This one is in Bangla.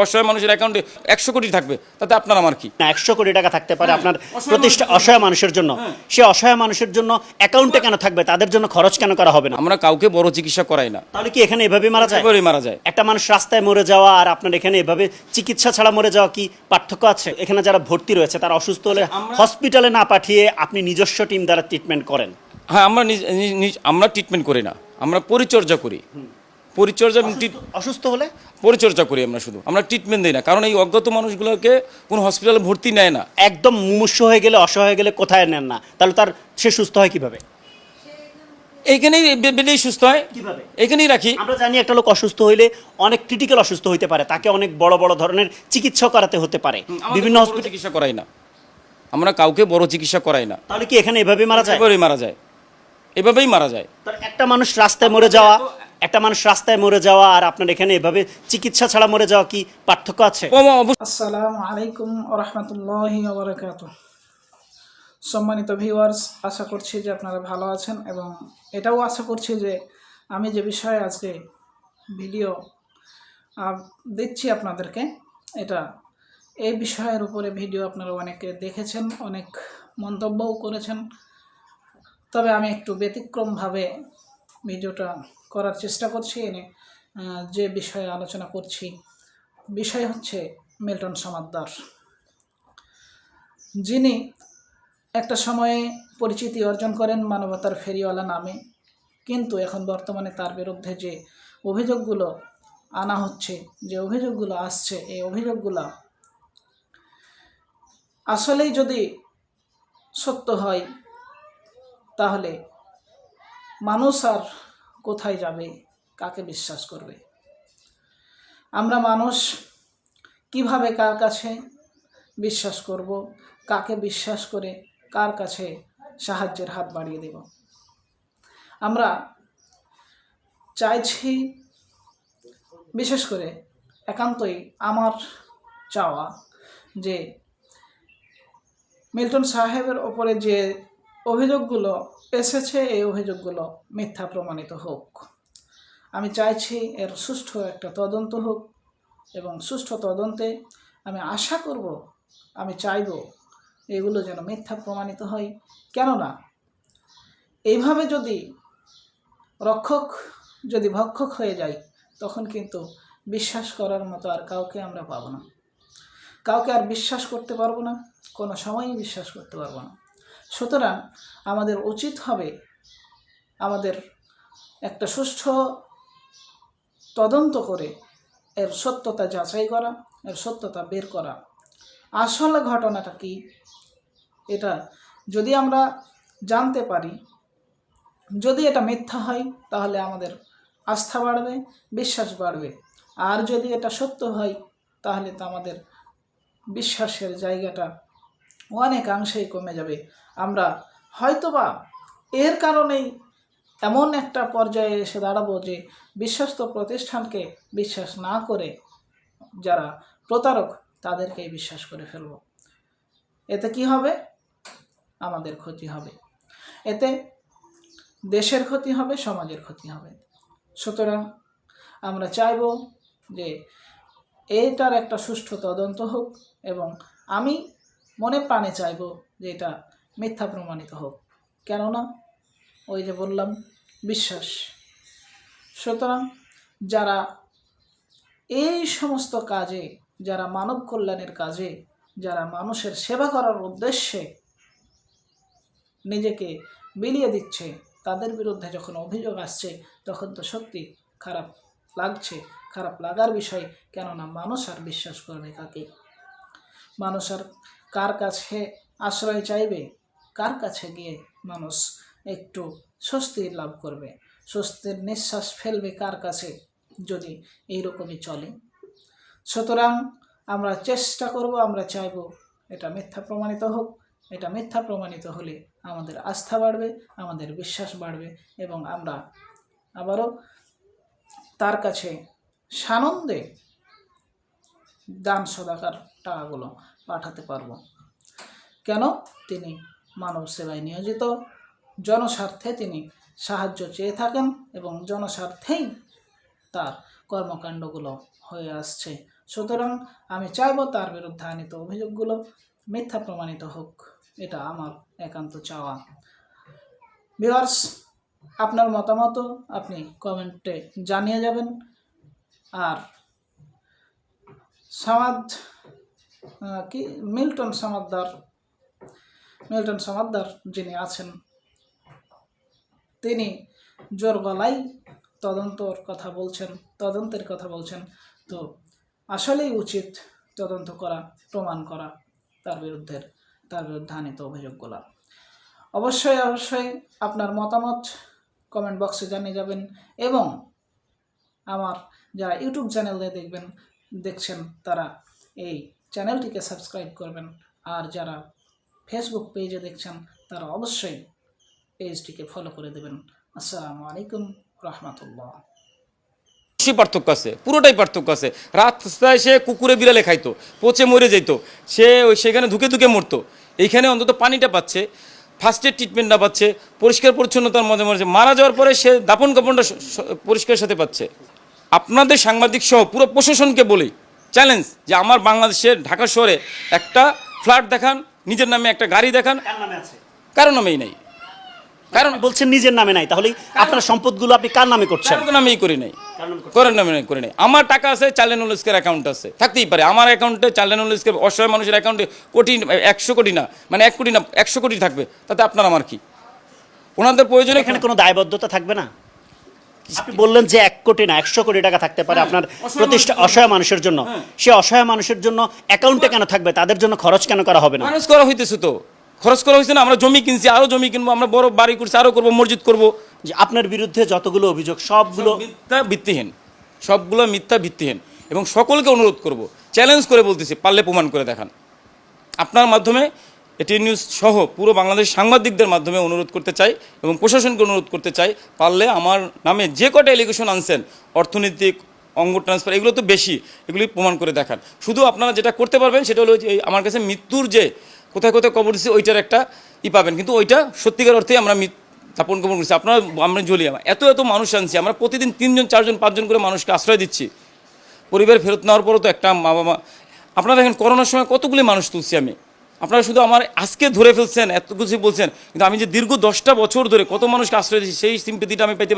অসহায় মানুষের অ্যাকাউন্টে 100 কোটি থাকবে, তাতে আপনার আমার কি? না, 100 কোটি টাকা থাকতে পারে আপনার প্রতিষ্ঠা অসহায় মানুষের জন্য। সে অসহায় মানুষের জন্য অ্যাকাউন্টে কেন থাকবে? তাদের জন্য খরচ কেন করা হবে না? আমরা কাউকে বড় চিকিৎসা করাই না। তাহলে কি এখানে এভাবে মারা যায়? এভাবেই মারা যায়। একটা মানুষ রাস্তায় মরে যাওয়া আর আপনার এখানে এভাবে চিকিৎসা ছাড়া মরে যাওয়া কি পার্থক্য আছে? এখানে যারা ভর্তি রয়েছে তারা অসুস্থ হলে হসপিটালে না পাঠিয়ে আপনি নিজস্ব টিম দ্বারা ট্রিটমেন্ট করেন। হ্যাঁ, আমরা ট্রিটমেন্ট করি না, আমরা পরিচর্যা করি। অসুস্থ হলে পরিচর্যা করি আমরা, শুধু আমরা ট্রিটমেন্ট দিই না, কারণ এই অজ্ঞাত মানুষগুলোকে কোনো হসপিটালে ভর্তি নেয় না। একদম মুমূর্ষু হয়ে গেলে, অসহায় হয়ে গেলে কোথায় নেন না? তাহলে সে সুস্থ হয় কিভাবে? এইখানেই বেলেই সুস্থ হয়, কিভাবে? এখানেই রাখি। আমরা জানি একটা লোক অসুস্থ হইলে অনেক ক্রিটিক্যাল অসুস্থ হইতে পারে, তাকে অনেক বড় বড় ধরনের চিকিৎসা করাতে হতে পারে। বিভিন্ন হসপিটালে চিকিৎসা করাই না, আমরা কাউকে বড় চিকিৎসা করাই না। তাহলে কি এখানে এভাবে মারা যায়? এভাবেই মারা যায়, এভাবেই মারা যায়। একটা মানুষ রাস্তায় মরে যাওয়া আর আপনার এখানে এভাবে চিকিৎসা ছাড়া মরে যাওয়া কি পার্থক্য আছে? আসসালামু আলাইকুম ওয়া রাহমাতুল্লাহি ওয়া বারাকাতুহু। সম্মানিত ভিউয়ার্স, আশা করছি যে আপনারা ভালো আছেন এবং এটাও আশা করছি যে আমি যে বিষয়ে আজকে ভিডিও দিচ্ছি আপনাদেরকে, এই বিষয়ের উপরে ভিডিও আপনারা অনেকে দেখেছেন, অনেক মন্তব্যও করেছেন। তবে আমি একটু ব্যতিক্রমভাবে ভিডিওটা করার চেষ্টা করছি। যে বিষয়ে আলোচনা করছি, বিষয় হচ্ছে মিল্টন সমাদ্দার, যিনি একটা সময়ে পরিচিতি অর্জন করেন মানবতার ফেরিওয়ালা নামে, কিন্তু এখন বর্তমানে তার বিরুদ্ধে যে অভিযোগগুলো আনা হচ্ছে, যে অভিযোগগুলো আসছে, এই অভিযোগগুলো আসলেই যদি সত্য হয় তাহলে মানুষ আর কোথায় যাবে, কাকে বিশ্বাস করবে? আমরা মানুষ কিভাবে কার কাছে বিশ্বাস করব, কাকে বিশ্বাস করে কার কাছে সাহায্যের হাত বাড়িয়ে দেব? আমরা চাইছি, বিশেষ করে একান্তই আমার চাওয়া, যে মিল্টন সাহেবের ওপরে যে অভিযোগগুলো এসেছে, এই অভিযোগগুলো মিথ্যা প্রমাণিত হোক। আমি চাইছি এর সুষ্ঠু একটা তদন্ত হোক এবং সুষ্ঠু তদন্তে আমি আশা করব, আমি চাইব এগুলো যেন মিথ্যা প্রমাণিত হয়। কেননা এইভাবে যদি রক্ষক যদি ভক্ষক হয়ে যায়, তখন কিন্তু বিশ্বাস করার মতো আর কাউকে আমরা পাবো না, কাউকে আর বিশ্বাস করতে পারবো না, কোনো সময়ই বিশ্বাস করতে পারবো না। সুতরাং আমাদের উচিত হবে আমাদের একটা সুষ্ঠু তদন্ত করে এর সত্যতা যাচাই করা, এর সত্যতা বের করা। আসলে ঘটনাটা কি, এটা যদি আমরা জানতে পারি, যদি এটা মিথ্যা হয় তাহলে আমাদের আস্থা বাড়বে, বিশ্বাস বাড়বে। আর যদি এটা সত্য হয় তাহলে তো আমাদের বিশ্বাসের জায়গাটা অনেকাংশেই কমে যাবে। আমরা হয়তোবা এর কারণেই এমন একটা পর্যায়ে এসে দাঁড়াবো যে বিশ্বস্ত প্রতিষ্ঠানকে বিশ্বাস না করে যারা প্রতারক তাদেরকেই বিশ্বাস করে ফেলব। এতে কি হবে? আমাদের ক্ষতি হবে, এতে দেশের ক্ষতি হবে, সমাজের ক্ষতি হবে। সুতরাং আমরা চাইব যে এটার একটা সুষ্ঠু তদন্ত হোক এবং আমি মনে প্রাণে চাইব যে এটা মিথ্যা প্রমাণিত হোক। কেননা ওই যে বললাম, বিশ্বাস। সুতরাং যারা এই সমস্ত কাজে, যারা মানব কল্যাণের কাজে, যারা মানুষের সেবা করার উদ্দেশ্যে নিজেকে বিলিয়ে দিচ্ছে, তাদের বিরুদ্ধে যখন অভিযোগ আসছে তখন তো সত্যি খারাপ লাগছে, খারাপ লাগার বিষয়। কেননা মানুষ আর বিশ্বাস করবে কাকে? মানুষ আর কার কাছে আশ্রয় চাইবে? কার কাছে গিয়ে মানুষ একটু স্বস্তি লাভ করবে, স্বস্তির নিঃশ্বাস ফেলবে কার কাছে, যদি এইরকমই চলে? সুতরাং আমরা চেষ্টা করব, আমরা চাইব এটা মিথ্যা প্রমাণিত হোক। এটা মিথ্যা প্রমাণিত হলে আমাদের আস্থা বাড়বে, আমাদের বিশ্বাস বাড়বে এবং আমরা আবারও তার কাছে সানন্দে দান সদাকার টাকাগুলো পাঠাতে পারব। কেন? তিনি মানব সেবায় নিয়োজিত, জনস্বার্থে তিনি সাহায্য চেয়ে থাকেন এবং জনস্বার্থেই তার কর্মকাণ্ডগুলো হয়ে আসছে। সুতরাং আমি চাইব তার বিরুদ্ধে আনিত অভিযোগগুলো মিথ্যা প্রমাণিত হোক, এটা আমার একান্ত চাওয়া। ভিউয়ার্স, আপনার মতামত আপনি কমেন্টে জানিয়ে যাবেন। আর সামাদ কি মিল্টন সামাদ্দার যিনি আছেন, তিনি জোর গলায় তদন্তের কথা বলছেন। তো আসলেই উচিত তদন্ত করা, প্রমাণ করা তার বিরুদ্ধে আনিত অভিযোগগুলো। অবশ্যই আপনার মতামত কমেন্ট বক্সে জানিয়ে যাবেন, এবং আমার যারা ইউটিউব চ্যানেলে দেখছেন তারা এই চ্যানেলটিকে সাবস্ক্রাইব করবেন, আর যারা ফেসবুক পেজে দেখছেন তারা অবশ্যই পেজটিকে ফলো করে দেবেন। আসসালামু আলাইকুম রহমতুল্লাহ। পার্থক্য আছে, পুরোটাই পার্থক্য আছে। রাস্তায় সে কুকুরে বিড়ালে খাইতো, পচে মরে যেত, সে সেখানে ধুকে মরতো। এইখানে অন্তত পানিটা পাচ্ছে, ফার্স্ট এড ট্রিটমেন্টটা পাচ্ছে, পরিষ্কার পরিচ্ছন্নতার মধ্যে মধ্যে মারা যাওয়ার পরে সে দাপন কাপনটা পরিষ্কার সাথে পাচ্ছে। আপনাদের সাংবাদিক সহ পুরো প্রশাসনকে বলি, চ্যালেঞ্জ, যে আমার বাংলাদেশের ঢাকা শহরে একটা ফ্ল্যাট দেখান, নিজের নামে একটা গাড়ি দেখান, কার নামে আছে? কারো নামেই নাই। কারণ বলছেন নিজের নামে নাই, তাহলে আপনার সম্পদগুলো আপনি কার নামে করছেন? কারো নামেই করি নাই, করে নাই। আমার টাকা আছে, চাইল্ড ইসকের অ্যাকাউন্ট আছে, থাকতেই পারে আমার অ্যাকাউন্টে। চাইল্ড ইসকের অসহায় মানুষের অ্যাকাউন্টে 100 কোটি না, মানে 1 কোটি না 100 কোটি থাকবে, তাতে আপনার আমার কি? ওনাদের প্রয়োজনে এখানে কোনো দায়বদ্ধতা থাকবে না? আপনি বললেন যে 1 কোটি না 100 কোটি টাকা থাকতে পারে আপনার প্রতিষ্ঠা অসহায় মানুষের জন্য। সে অসহায় মানুষের জন্য অ্যাকাউন্টে কেন থাকবে? তাদের জন্য খরচ কেন করা হবে না? খরচ করা হইতেছে তো, খরচ করা হয়েছে না। আমরা জমি কিনছি, আরো জমি কিনবো, আমরা বড় বাড়ি করছি, আরো করবো, মসজিদ করবো। যে আপনার বিরুদ্ধে যতগুলো অভিযোগ সবগুলো মিথ্যা ভিত্তিহীন, এবং সকলকে অনুরোধ করব, চ্যালেঞ্জ করে বলতেছি, পারলে প্রমাণ করে দেখান। আপনার মাধ্যমে এটি নিউজ সহ পুরো বাংলাদেশ সাংবাদিকদের মাধ্যমে অনুরোধ করতে চাই, এবং প্রশাসনকে অনুরোধ করতে চাই, পারলে আমার নামে যে কটা এলিগেশন আনছেন, অর্থনৈতিক, অঙ্গ ট্রান্সফার, এগুলো তো বেশি, এগুলি প্রমাণ করে দেখান। শুধু আপনারা যেটা করতে পারবেন সেটা হলো যে আমার কাছে মৃত্যুর যে কোথায় কবর দিচ্ছে ওইটার একটা পাবেন, কিন্তু ওইটা সত্যিকার অর্থে আমরা দাপন কবর করছি। আপনারা আমরা জ্বলি, এত মানুষ আনছি, আমরা প্রতিদিন 3 জন 4 জন 5 জন করে মানুষকে আশ্রয় দিচ্ছি। পরিবার ফেরত নেওয়ার পরও তো একটা মা বাবা, আপনারা দেখেন করোনার সময় কতগুলি মানুষ তুলছি আমি। আপনারা শুধু আমার আজকে ধরে ফেলছেন, এত কিছু বলছেন, কিন্তু আমি যে দীর্ঘ 10টা বছর ধরে কত মানুষকে আশ্রয় দিচ্ছি, সেই সিম্পেথিটা আমি পাইতে